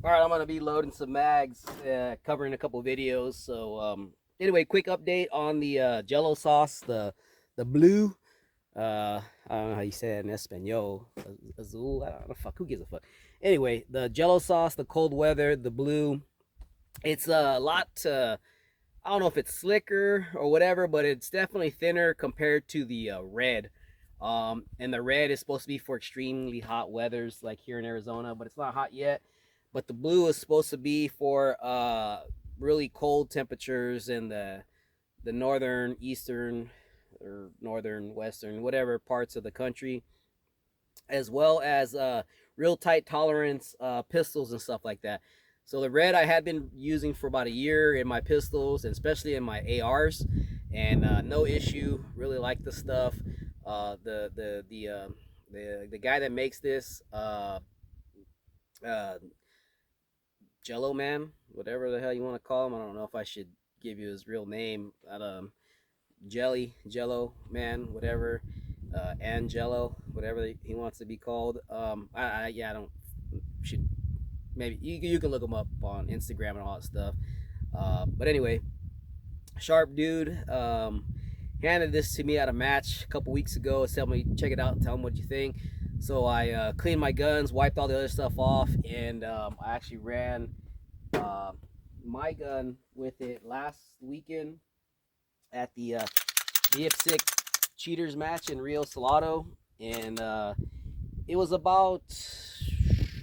All right, I'm gonna be loading some mags, covering a couple videos. So, anyway, quick update on the Jello sauce, the blue. I don't know how you say it in Espanol. Azul. I don't know. Fuck. Who gives a fuck? Anyway, the Jello sauce, the cold weather, the blue. It's a lot. I don't know if it's slicker or whatever, but it's definitely thinner compared to the red. And the red is supposed to be for extremely hot weathers, like here in Arizona, but it's not hot yet. But the blue is supposed to be for really cold temperatures in the northern, eastern, or northern, western, whatever parts of the country, as well as real tight tolerance pistols and stuff like that. So the red I had been using for about a year in my pistols, and especially in my ARs, and no issue. Really like the stuff. The guy that makes this uh, Jello Man, whatever the hell you want to call him. I don't know if I should give you his real name. Jello Man, whatever, Angelo, whatever he wants to be called. Yeah, I don't should maybe you can look him up on Instagram and all that stuff. But anyway, sharp dude. Handed this to me at a match a couple weeks ago. Tell me check it out and tell him what you think. So I cleaned my guns, wiped all the other stuff off, and I actually ran uh, my gun with it last weekend at the Sick Cheaters match in Rio Salado, and it was about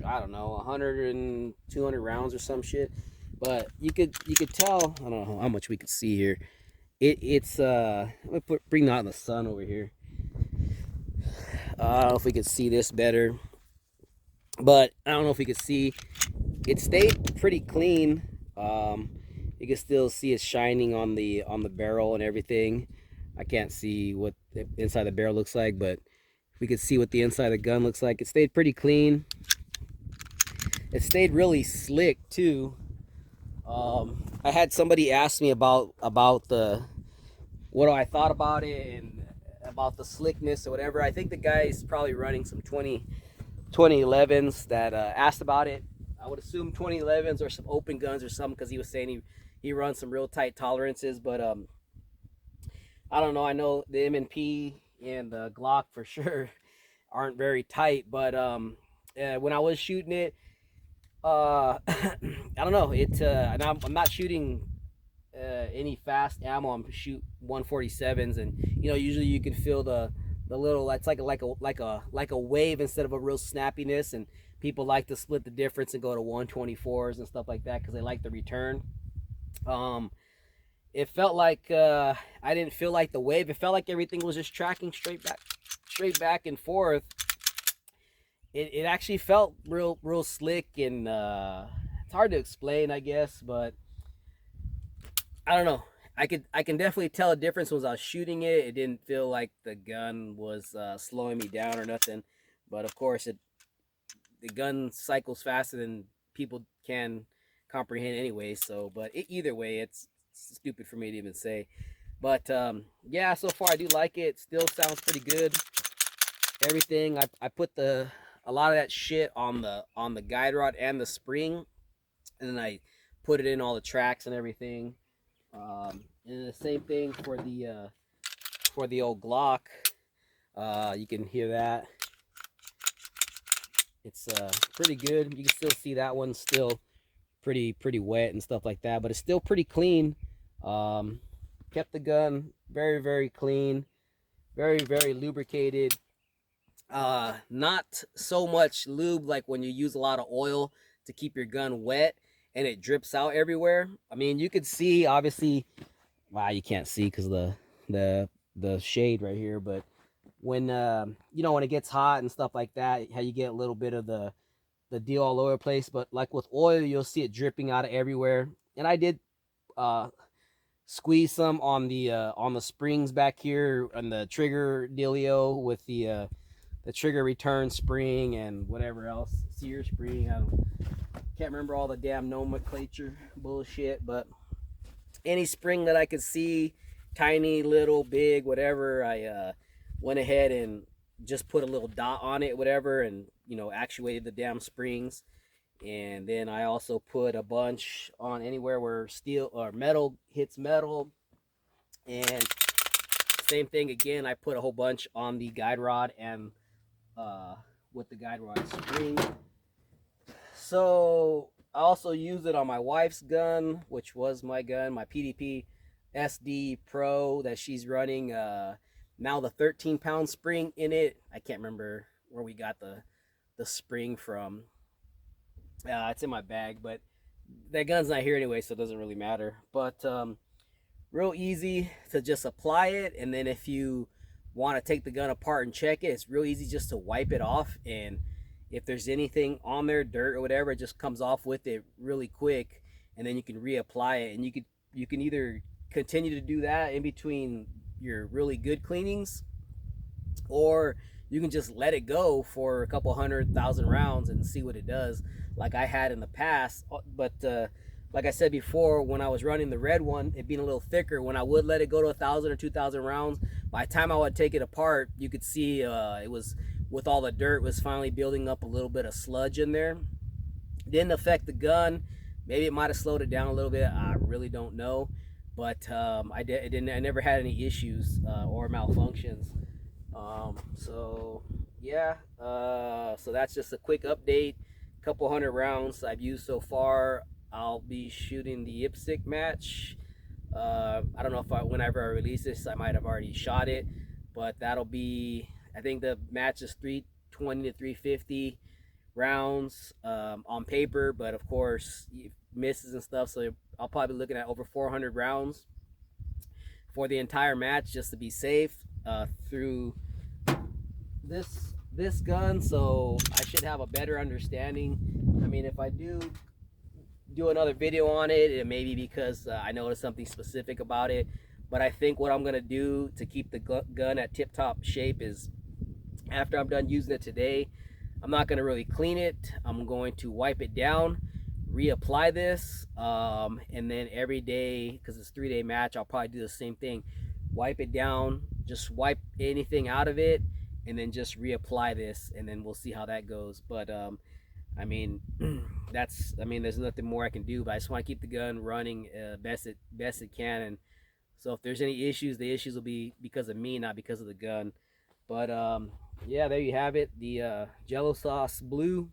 I don't know 100 and 200 rounds or some shit. But you could tell I don't know how much we could see here. It's let me bring that in the sun over here. I don't know if we could see this better, but I don't know if we could see. It stayed pretty clean. You can still see it shining on the barrel and everything. I can't see what the inside the barrel looks like, but if we could see what the inside of the gun looks like, it stayed pretty clean. It stayed really slick too. I had somebody ask me about the what I thought about it and about the slickness or whatever. I think the guy's probably running some 2011s that asked about it. I would assume 2011s or some open guns or something because he was saying he runs some real tight tolerances. But I don't know. I know the M&P and the Glock for sure aren't very tight. But when I was shooting it, I don't know. And I'm not shooting any fast ammo. I'm shoot 147s, and usually you can feel the little. It's like a wave instead of a real snappiness, and people like to split the difference and go to 124s and stuff like that because they like the return. Um, it felt like I didn't feel like the wave. It felt like everything was just tracking straight back and forth. It actually felt real slick, and it's hard to explain, I guess, but I don't know. I can definitely tell a difference when I was shooting it. It didn't feel like the gun was slowing me down or nothing, but of course the gun cycles faster than people can comprehend anyway. So, but either way, it's stupid for me to even say. But yeah, so far I do like it. Still sounds pretty good. Everything I put a lot of that shit on the guide rod and the spring, and then I put it in all the tracks and everything. And the same thing for the old Glock. You can hear that. It's pretty good. You can still see that one's still pretty wet and stuff like that, but it's still pretty clean. Um, Kept the gun very clean, very lubricated. Not so much lube like when you use a lot of oil to keep your gun wet and it drips out everywhere. I mean, you could see obviously. Wow, you can't see because the the shade right here, but when when it gets hot and stuff like that, how you get a little bit of the deal all over the place. But like with oil, you'll see it dripping out of everywhere. And I did uh squeeze some on the springs back here on the trigger dealio with the trigger return spring and whatever else, sear spring. Can't remember all the damn nomenclature bullshit, but any spring that I could see, tiny, little, big, whatever, I went ahead and just put a little dot on it, whatever, and actuated the damn springs. And then I also put a bunch on anywhere where steel or metal hits metal. And same thing again, I put a whole bunch on the guide rod and uh, with the guide rod spring. So I also use it on my wife's gun, which was my gun, my PDP SD Pro that she's running. Now the 13-pound spring in it. I can't remember where we got the spring from. It's in my bag, but that gun's not here anyway, so it doesn't really matter. But real easy to just apply it, and then if you want to take the gun apart and check it, it's real easy just to wipe it off, and if there's anything on there, dirt or whatever, it just comes off with it really quick, and then you can reapply it. And you can either continue to do that in between your really good cleanings, or you can just let it go for a couple 100,000 rounds and see what it does, like I had in the past. But like I said before, when I was running the red one, it being a little thicker, when I would let it go to 1,000 or 2,000 rounds, by the time I would take it apart, you could see it was, with all the dirt, was finally building up a little bit of sludge in there. Didn't affect the gun. Maybe it might have slowed it down a little bit. I really don't know. But I never had any issues or malfunctions. So yeah, so that's just a quick update. Couple hundred rounds I've used so far. I'll be shooting the IPSC match. I don't know if whenever I release this, I might have already shot it, but that'll be, I think the match is 320 to 350 rounds on paper, but of course misses and stuff. So I'll probably be looking at over 400 rounds for the entire match just to be safe through this gun. So I should have a better understanding. I mean, if I do another video on it, it may be because I noticed something specific about it. But I think what I'm gonna do to keep the gun at tip-top shape is, after I'm done using it today, I'm not gonna really clean it. I'm going to wipe it down, reapply this, and then every day, because it's a 3-day match, I'll probably do the same thing. Wipe it down, just wipe anything out of it, and then just reapply this, and then we'll see how that goes. But I mean, there's nothing more I can do, but I just want to keep the gun running best it can. And so if there's any issues, the issues will be because of me, not because of the gun. But yeah, there you have it, the Jello sauce blue.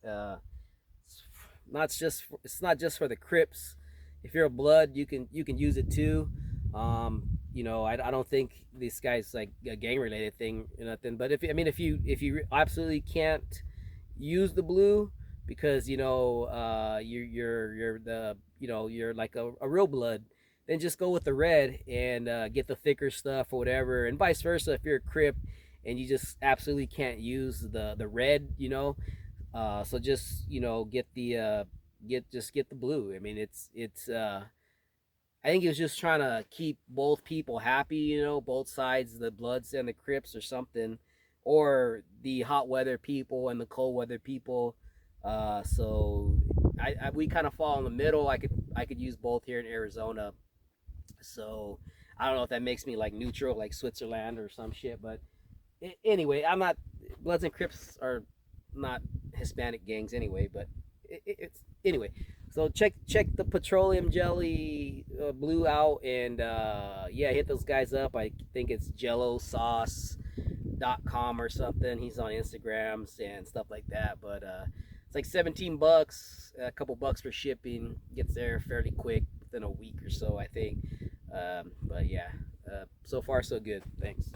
It's not just for the Crips. If you're a blood, you can use it too. I don't think this guy's like a gang related thing or nothing. But if you absolutely can't use the blue because you're the you're like a real blood, then just go with the red and get the thicker stuff or whatever. And vice versa, if you're a Crip and you just absolutely can't use the red, so just get the get the blue. I mean, it's I think he was just trying to keep both people happy, both sides, the Bloods and the Crips or something, or the hot weather people and the cold weather people. So we kind of fall in the middle. I could use both here in Arizona. So I don't know if that makes me like neutral, like Switzerland or some shit. But anyway, I'm not, Bloods and Crips are not Hispanic gangs anyway. But it's anyway. So check the petroleum jelly blue out, and yeah, hit those guys up. I think it's jellosauce.com or something. He's on Instagrams and stuff like that. But it's like $17, a couple bucks for shipping. Gets there fairly quick, within a week or so, I think. But yeah, so far so good. Thanks.